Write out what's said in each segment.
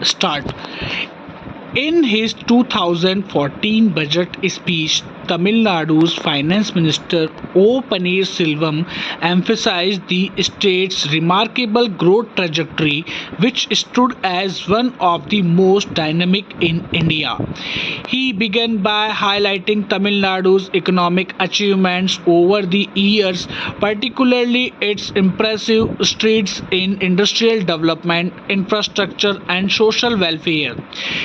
start. In his 2014 budget speech, Tamil Nadu's Finance Minister O. Paneerselvam emphasized the state's remarkable growth trajectory, which stood as one of the most dynamic in India. He began by highlighting Tamil Nadu's economic achievements over the years, particularly its impressive streaks in industrial development, infrastructure, and social welfare.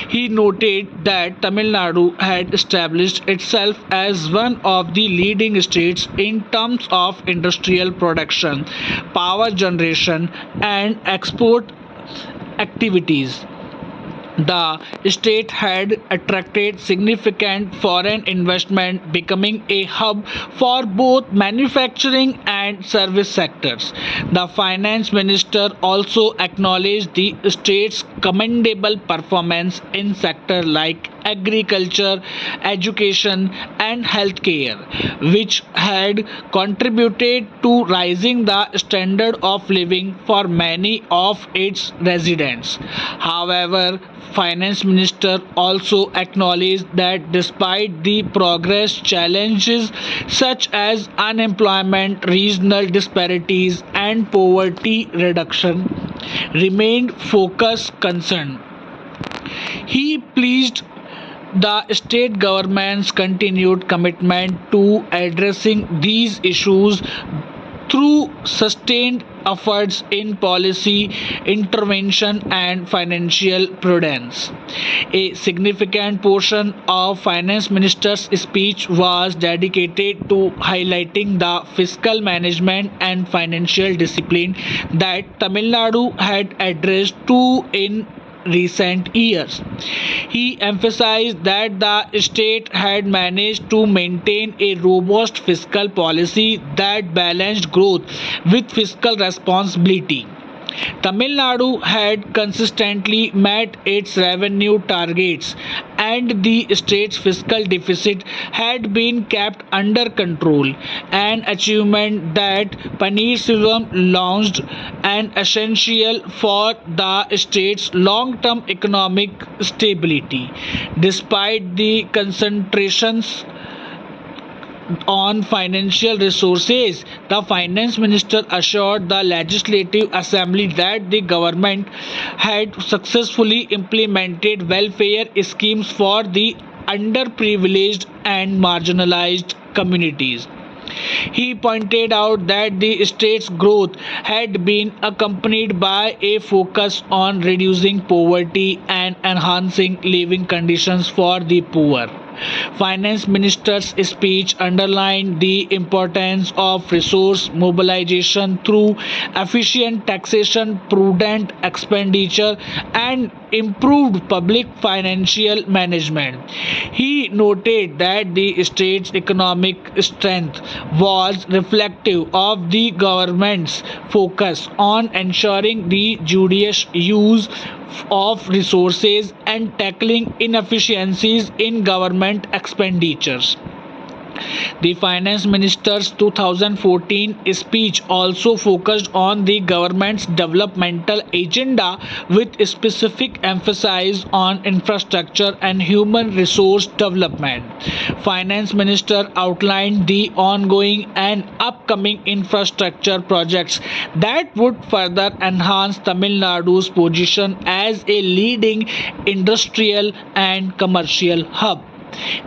He noted that Tamil Nadu had established itself as one of the leading states in terms of industrial production, power generation, and export activities. The state had attracted significant foreign investment, becoming a hub for both manufacturing and service sectors. The finance minister also acknowledged the state's commendable performance in sectors like agriculture, education, and healthcare, which had contributed to raising the standard of living for many of its residents. However, Finance Minister also acknowledged that despite the progress, challenges such as unemployment, regional disparities, and poverty reduction remained focus concern. He pleased the state government's continued commitment to addressing these issues through sustained efforts in policy intervention and financial prudence. A significant portion of finance minister's speech was dedicated to highlighting the fiscal management and financial discipline that Tamil Nadu had addressed to in recent years. He emphasized that the state had managed to maintain a robust fiscal policy that balanced growth with fiscal responsibility. Tamil Nadu had consistently met its revenue targets and the state's fiscal deficit had been kept under control, an achievement that Paneerselvam launched an essential for the state's long-term economic stability. Despite the concentrations on financial resources, the finance minister assured the Legislative Assembly that the government had successfully implemented welfare schemes for the underprivileged and marginalized communities. He pointed out that the state's growth had been accompanied by a focus on reducing poverty and enhancing living conditions for the poor. Finance Minister's speech underlined the importance of resource mobilization through efficient taxation, prudent expenditure, and improved public financial management. He noted that the state's economic strength was reflective of the government's focus on ensuring the judicious use of resources and tackling inefficiencies in government expenditures. The Finance Minister's 2014 speech also focused on the government's developmental agenda with specific emphasis on infrastructure and human resource development. Finance Minister outlined the ongoing and upcoming infrastructure projects that would further enhance Tamil Nadu's position as a leading industrial and commercial hub.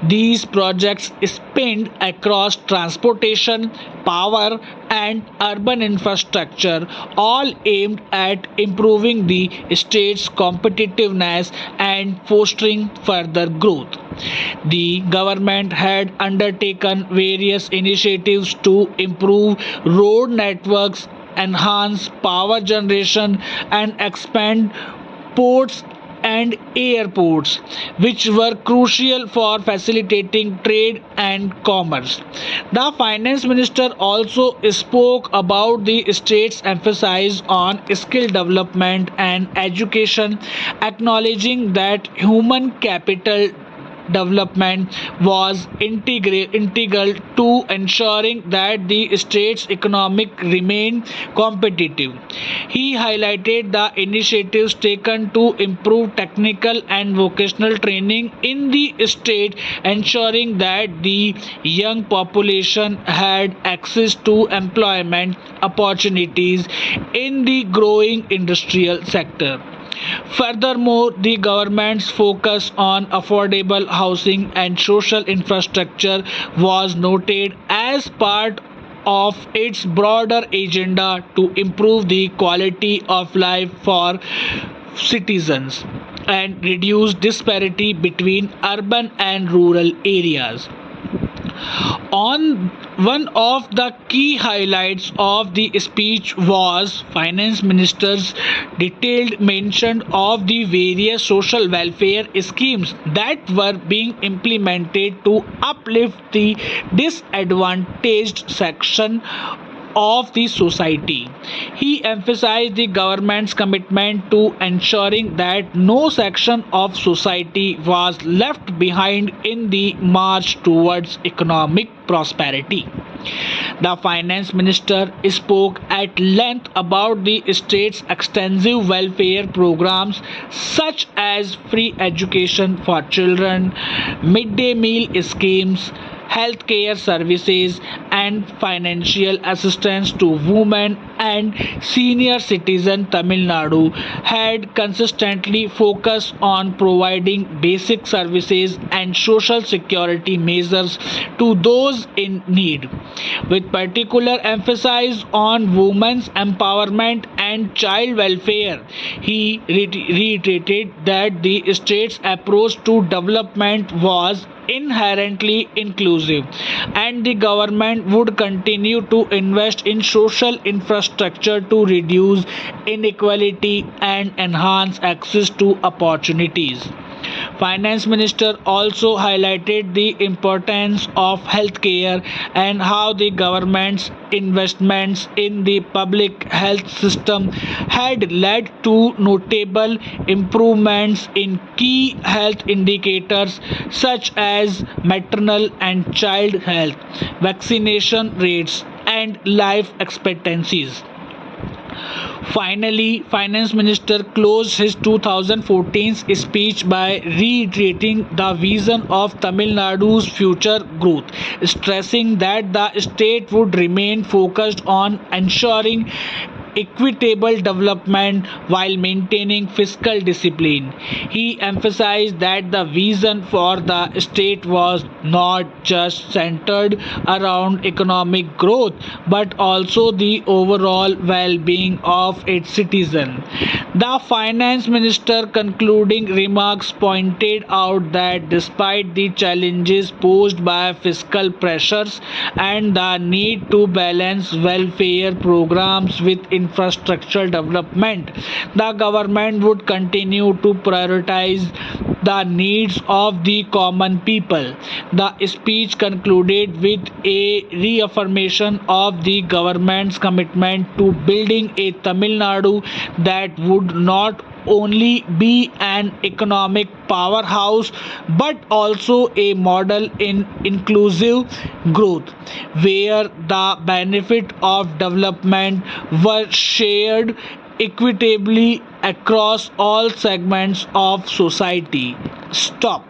These projects span across transportation, power, and urban infrastructure, all aimed at improving the state's competitiveness and fostering further growth. The government had undertaken various initiatives to improve road networks, enhance power generation, and expand ports and airports, which were crucial for facilitating trade and commerce. The finance minister also spoke about the state's emphasis on skill development and education, acknowledging that human capital development was integral to ensuring that the state's economic remained competitive. He highlighted the initiatives taken to improve technical and vocational training in the state, ensuring that the young population had access to employment opportunities in the growing industrial sector. Furthermore, the government's focus on affordable housing and social infrastructure was noted as part of its broader agenda to improve the quality of life for citizens and reduce disparity between urban and rural areas. On one of the key highlights of the speech was finance minister's detailed mention of the various social welfare schemes that were being implemented to uplift the disadvantaged section of the society. He emphasized the government's commitment to ensuring that no section of society was left behind in the march towards economic prosperity. The finance minister spoke at length about the state's extensive welfare programs such as free education for children, midday meal schemes, healthcare services, and financial assistance to women and senior citizens. Tamil Nadu had consistently focused on providing basic services and social security measures to those in need, with particular emphasis on women's empowerment and child welfare. He reiterated that the state's approach to development was inherently inclusive, and the government would continue to invest in social infrastructure to reduce inequality and enhance access to opportunities. Finance Minister also highlighted the importance of healthcare and how the government's investments in the public health system had led to notable improvements in key health indicators such as maternal and child health, vaccination rates, and life expectancies. Finally, Finance Minister closed his 2014 speech by reiterating the vision of Tamil Nadu's future growth, stressing that the state would remain focused on ensuring equitable development while maintaining fiscal discipline. He emphasized that the vision for the state was not just centered around economic growth but also the overall well being of its citizens. The finance minister concluding remarks pointed out that despite the challenges posed by fiscal pressures and the need to balance welfare programs with infrastructure development, the government would continue to prioritize the needs of the common people. The speech concluded with a reaffirmation of the government's commitment to building a Tamil Nadu that would not only be an economic powerhouse but also a model in inclusive growth where the benefit of development were shared equitably across all segments of society. Stop.